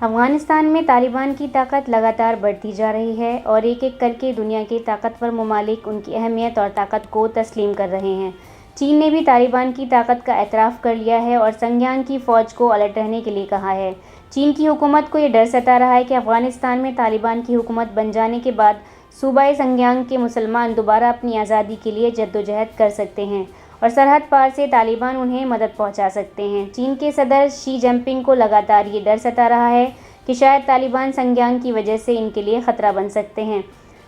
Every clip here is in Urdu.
افغانستان میں طالبان کی طاقت لگاتار بڑھتی جا رہی ہے اور ایک ایک کر کے دنیا کے طاقتور ممالک ان کی اہمیت اور طاقت کو تسلیم کر رہے ہیں۔ چین نے بھی طالبان کی طاقت کا اعتراف کر لیا ہے اور سنجیانگ کی فوج کو الرٹ رہنے کے لیے کہا ہے۔ چین کی حکومت کو یہ ڈر ستا رہا ہے کہ افغانستان میں طالبان کی حکومت بن جانے کے بعد صوبہ سنجیانگ کے مسلمان دوبارہ اپنی آزادی کے لیے جدوجہد کر سکتے ہیں اور سرحد پار سے طالبان انہیں مدد پہنچا سکتے ہیں۔ چین کے صدر شی جن پنگ کو لگاتار یہ ڈر ستا رہا ہے کہ شاید طالبان سنجیانگ کی وجہ سے ان کے لیے خطرہ بن سکتے ہیں۔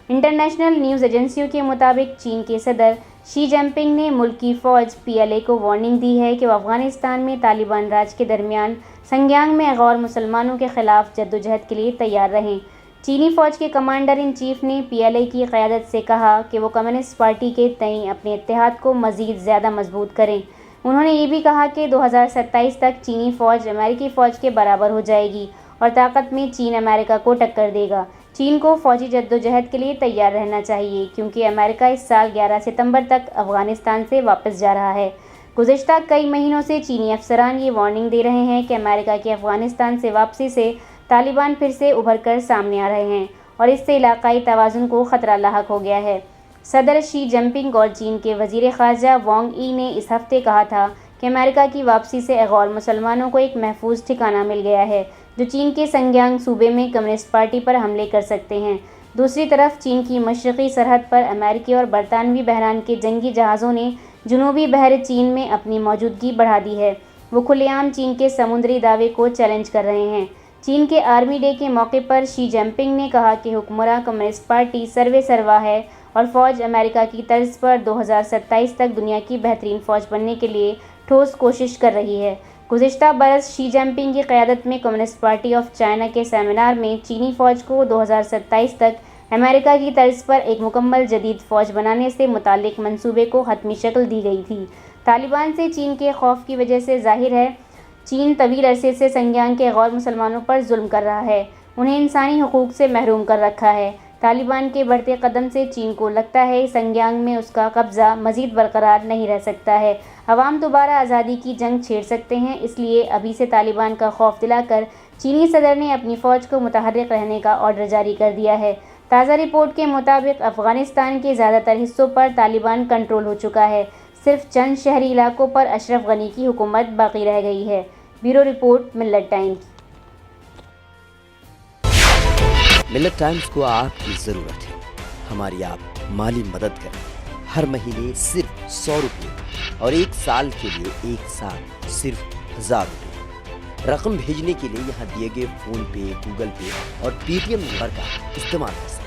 انٹرنیشنل نیوز ایجنسیوں کے مطابق چین کے صدر شی جن پنگ نے ملک کی فوج PLA کو وارننگ دی ہے کہ وہ افغانستان میں طالبان راج کے درمیان سنجیانگ میں غور مسلمانوں کے خلاف جدوجہد کے لیے تیار رہیں۔ چینی فوج کے کمانڈر ان چیف نے PLA کی قیادت سے کہا کہ وہ کمیونسٹ پارٹی کے تئیں اپنے اتحاد کو مزید زیادہ مضبوط کریں۔ انہوں نے یہ بھی کہا کہ 2027 تک چینی فوج امریکی فوج کے برابر ہو جائے گی اور طاقت میں چین امریکہ کو ٹکر دے گا۔ چین کو فوجی جدوجہد کے لیے تیار رہنا چاہیے کیونکہ امریکہ اس سال 11 ستمبر تک افغانستان سے واپس جا رہا ہے۔ گزشتہ کئی مہینوں سے چینی افسران یہ وارننگ دے رہے ہیں کہ امریکہ کی افغانستان سے واپسی سے طالبان پھر سے ابھر کر سامنے آ رہے ہیں اور اس سے علاقائی توازن کو خطرہ لاحق ہو گیا ہے۔ صدر شی جن پنگ اور چین کے وزیر خارجہ وانگ ای نے اس ہفتے کہا تھا کہ امریکہ کی واپسی سے غور مسلمانوں کو ایک محفوظ ٹھکانہ مل گیا ہے جو چین کے سنجیانگ صوبے میں کمیونسٹ پارٹی پر حملے کر سکتے ہیں۔ دوسری طرف چین کی مشرقی سرحد پر امریکی اور برطانوی بحران کے جنگی جہازوں نے جنوبی بحر چین میں اپنی موجودگی بڑھا دی ہے۔ وہ کھلے عام چین کے سمندری دعوے کو چیلنج کر رہے ہیں۔ چین کے آرمی ڈے کے موقع پر شی جن پنگ نے کہا کہ حکمراں کمیونسٹ پارٹی سروے سروا ہے اور فوج امریکہ کی طرز پر 2027 تک دنیا کی بہترین فوج بننے کے لیے ٹھوس کوشش کر رہی ہے۔ گزشتہ برس شی جن پنگ کی قیادت میں کمیونسٹ پارٹی آف چائنا کے سیمینار میں چینی فوج کو 2027 تک امریکہ کی طرز پر ایک مکمل جدید فوج بنانے سے متعلق منصوبے کو حتمی شکل دی گئی تھی۔ طالبان سے چین کے خوف کی وجہ سے ظاہر ہے چین طویل عرصے سے سنجیانگ کے غور مسلمانوں پر ظلم کر رہا ہے، انہیں انسانی حقوق سے محروم کر رکھا ہے۔ طالبان کے بڑھتے قدم سے چین کو لگتا ہے سنجیانگ میں اس کا قبضہ مزید برقرار نہیں رہ سکتا ہے۔ عوام دوبارہ آزادی کی جنگ چھیڑ سکتے ہیں، اس لیے ابھی سے طالبان کا خوف دلا کر چینی صدر نے اپنی فوج کو متحرک رہنے کا آرڈر جاری کر دیا ہے۔ تازہ رپورٹ کے مطابق افغانستان کے زیادہ تر حصوں پر طالبان کنٹرول ہو چکا ہے، صرف چند شہری علاقوں پر اشرف غنی کی حکومت باقی رہ گئی ہے۔ بیورو رپورٹ، ملت ٹائمز۔ ملت ٹائمز کو آپ کی ضرورت ہے، ہماری آپ مالی مدد کریں۔ ہر مہینے صرف 100 روپے اور 1 سال کے لیے 1 سال صرف 1000 روپے۔ رقم بھیجنے کے لیے یہاں دیے گئے فون پے، گوگل پے اور پے TM نمبر کا استعمال کر سکتے ہیں۔